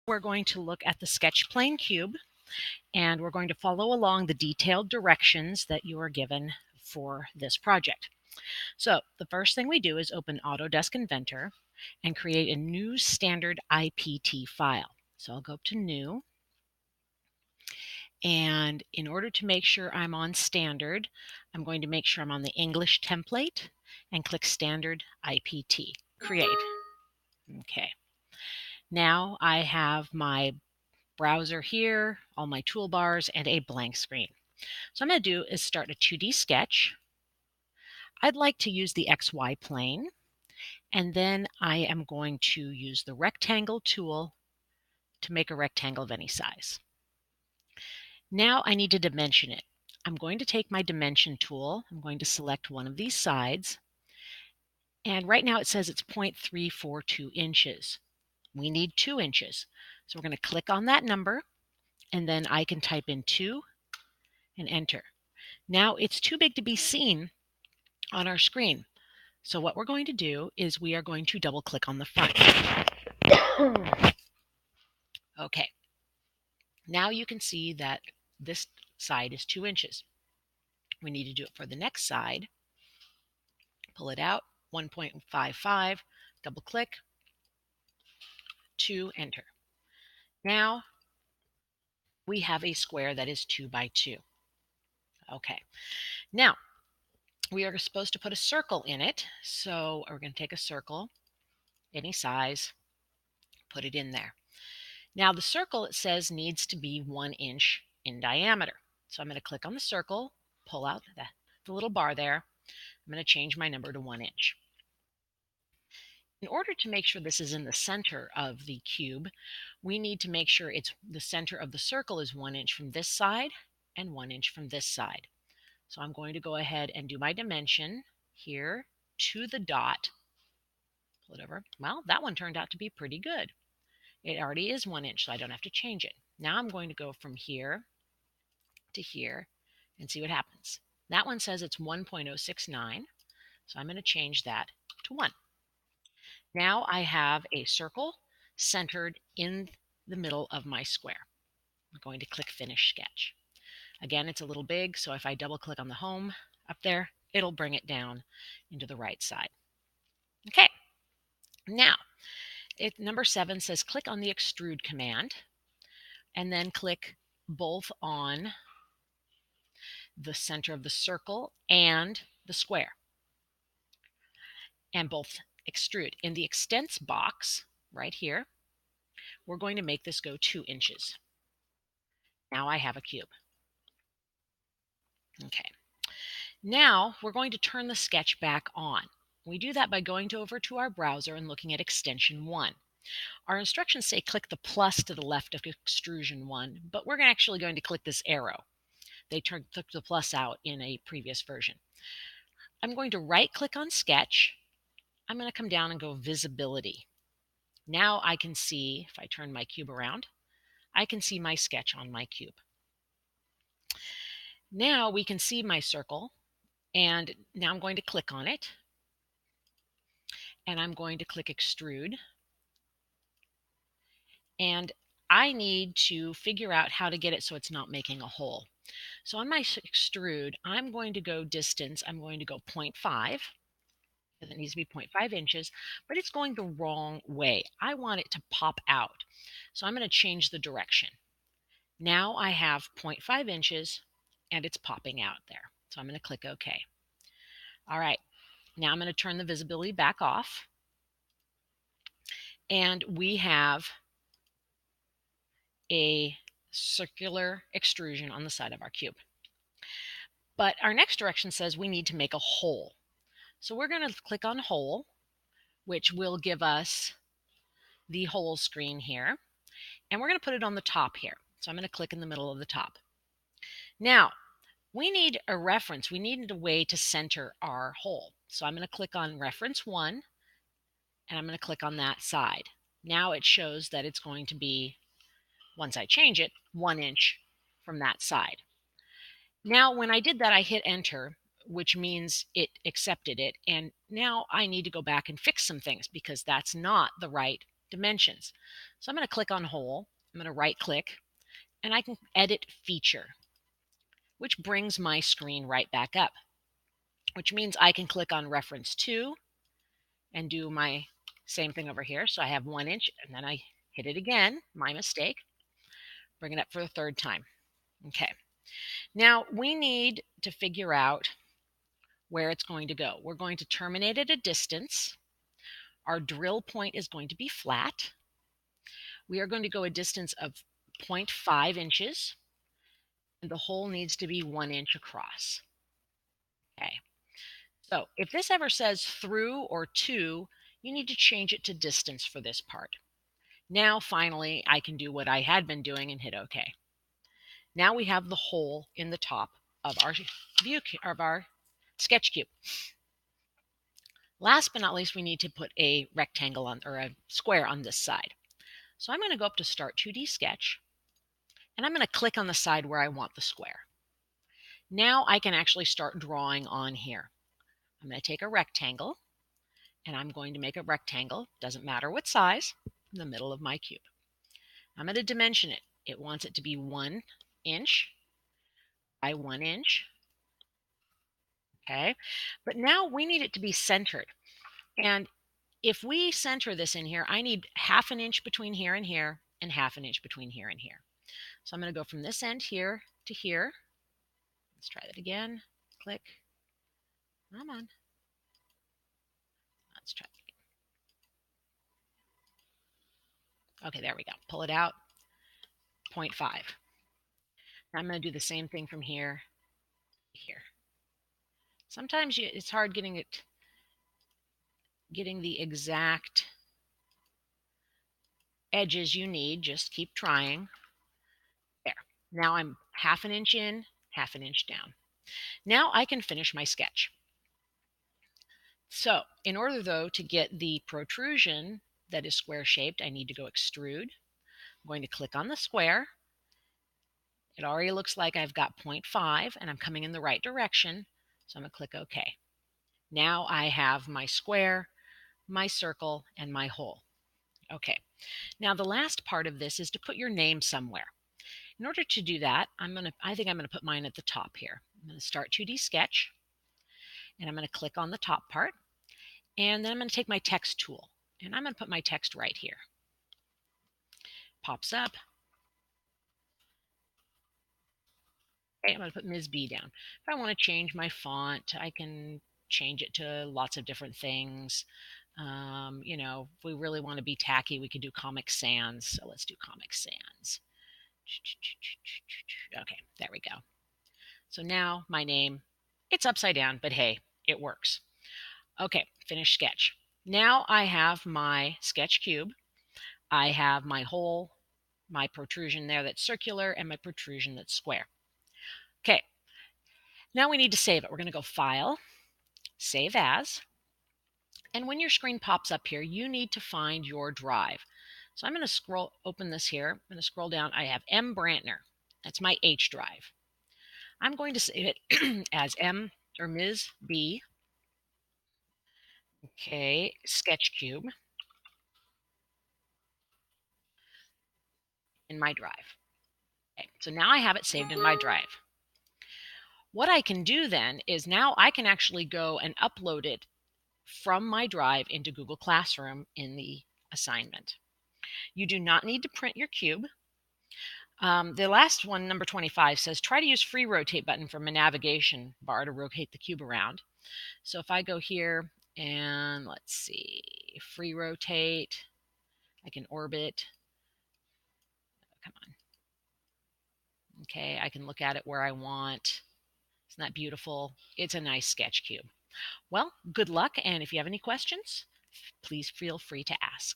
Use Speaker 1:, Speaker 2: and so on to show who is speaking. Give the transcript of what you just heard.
Speaker 1: We're going to look at the Sketchplanecube, and we're going to follow along the detailed directions that you are given for this project. So the first thing we do is open Autodesk Inventor and create a new standard IPT file. So I'll go up to New, and in order to make sure I'm on standard, I'm going to make sure I'm on the English template and click Standard IPT. Create. Okay. Now I have my browser here, all my toolbars, and a blank screen. So what I'm going to do is start a 2D sketch. I'd like to use the XY plane, and then I am going to use the rectangle tool to make a rectangle of any size. Now I need to dimension it. I'm going to take my dimension tool. I'm going to select one of these sides, and right now it says it's 0.342 inches. We need 2 inches. So we're going to click on that number, and then I can type in 2 and enter. Now it's too big to be seen on our screen. So what we're going to do is we are going to double click on the front. Okay. Now you can see that this side is 2 inches. We need to do it for the next side. Pull it out, 1.55, double click, 2, enter. Now we have a square that is 2 by 2. Okay. Now we are supposed to put a circle in it. So we're going to take a circle, any size, put it in there. Now the circle, it says, needs to be 1 inch in diameter. So I'm going to click on the circle, pull out the little bar there. I'm going to change my number to 1 inch. In order to make sure this is in the center of the cube, we need to make sure it's the center of the circle is 1 inch from this side and 1 inch from this side. So I'm going to go ahead and do my dimension here to the dot. Pull it over. Well, that one turned out to be pretty good. It already is 1 inch, so I don't have to change it. Now I'm going to go from here to here and see what happens. That one says it's 1.069, so I'm going to change that to 1. Now I have a circle centered in the middle of my square. I'm going to click Finish Sketch. Again, it's a little big, so if I double click on the home up there, it'll bring it down into the right side. Okay, now number 7 says click on the Extrude command, and then click both on the center of the circle and the square, and both extrude. In the extents box right here, we're going to make this go 2 inches. Now I have a cube. Okay. Now we're going to turn the sketch back on. We do that by going over to our browser and looking at extension 1. Our instructions say click the plus to the left of extrusion 1, but we're actually going to click this arrow. They took the plus out in a previous version. I'm going to right click on sketch. I'm going to come down and go visibility. Now I can see, if I turn my cube around, I can see my sketch on my cube. Now we can see my circle, and now I'm going to click on it, and I'm going to click extrude, and I need to figure out how to get it so it's not making a hole. So on my extrude, I'm going to go distance, I'm going to go 0.5, because it needs to be 0.5 inches, but it's going the wrong way. I want it to pop out. So I'm going to change the direction. Now I have 0.5 inches, and it's popping out there. So I'm going to click OK. All right, now I'm going to turn the visibility back off, and we have a circular extrusion on the side of our cube. But our next direction says we need to make a hole. So we're going to click on hole, which will give us the hole screen here, and we're going to put it on the top here. So I'm going to click in the middle of the top. Now, we need a reference. We need a way to center our hole. So I'm going to click on reference 1, and I'm going to click on that side. Now it shows that it's going to be, once I change it, 1 inch from that side. Now when I did that, I hit enter, which means it accepted it. And now I need to go back and fix some things because that's not the right dimensions. So I'm going to click on hole. I'm going to right click and I can edit feature, which brings my screen right back up, which means I can click on reference 2 and do my same thing over here. So I have 1 inch and then I hit it again, my mistake, bring it up for the third time. Okay. Now we need to figure out where it's going to go. We're going to terminate at a distance. Our drill point is going to be flat. We are going to go a distance of 0.5 inches, and the hole needs to be 1 inch across. Okay. So if this ever says through or to, you need to change it to distance for this part. Now, finally, I can do what I had been doing and hit OK. Now we have the hole in the top of our sketch cube. Last but not least, we need to put a rectangle on, or a square on this side. So I'm going to go up to Start 2D Sketch, and I'm going to click on the side where I want the square. Now I can actually start drawing on here. I'm going to take a rectangle, and I'm going to make a rectangle, doesn't matter what size, in the middle of my cube. I'm going to dimension it. It wants it to be 1 inch by 1 inch. Okay, but now we need it to be centered. And if we center this in here, I need 1/2 inch between here and here, and 1/2 inch between here and here. So I'm going to go from this end here to here. Let's try that again. Click. Come on. Let's try it again. Okay, there we go. Pull it out. 0.5. Now I'm going to do the same thing from here to here. Sometimes it's hard getting the exact edges you need. Just keep trying. There. Now I'm 1/2 inch in, 1/2 inch down. Now I can finish my sketch. So in order, though, to get the protrusion that is square shaped, I need to go extrude. I'm going to click on the square. It already looks like I've got 0.5 and I'm coming in the right direction. So I'm going to click OK. Now I have my square, my circle, and my hole. Okay. Now the last part of this is to put your name somewhere. In order to do that, I think I'm going to put mine at the top here. I'm going to Start 2D Sketch, and I'm going to click on the top part, and then I'm going to take my text tool, and I'm going to put my text right here. Pops up. Okay, I'm going to put Ms. B down. If I want to change my font, I can change it to lots of different things. If we really want to be tacky, we could do Comic Sans. So let's do Comic Sans. Okay, there we go. So now my name, it's upside down, but hey, it works. Okay, finish sketch. Now I have my sketch cube. I have my hole, my protrusion there that's circular, and my protrusion that's square. Okay, now we need to save it. We're going to go File, Save As. And when your screen pops up here, you need to find your drive. So I'm going to open this here. I'm going to scroll down. I have M. Brantner. That's my H drive. I'm going to save it as M or Ms. B. Okay, Sketchcube in my drive. Okay, so now I have it saved in my drive. What I can do then is now I can actually go and upload it from my drive into Google Classroom in the assignment. You do not need to print your cube. The last one, number 25, says try to use free rotate button from a navigation bar to rotate the cube around. So if I go here and let's see, free rotate, I can orbit. Come on. Okay, I can look at it where I want. Isn't that beautiful? It's a nice sketch cube. Well, good luck, and if you have any questions, please feel free to ask.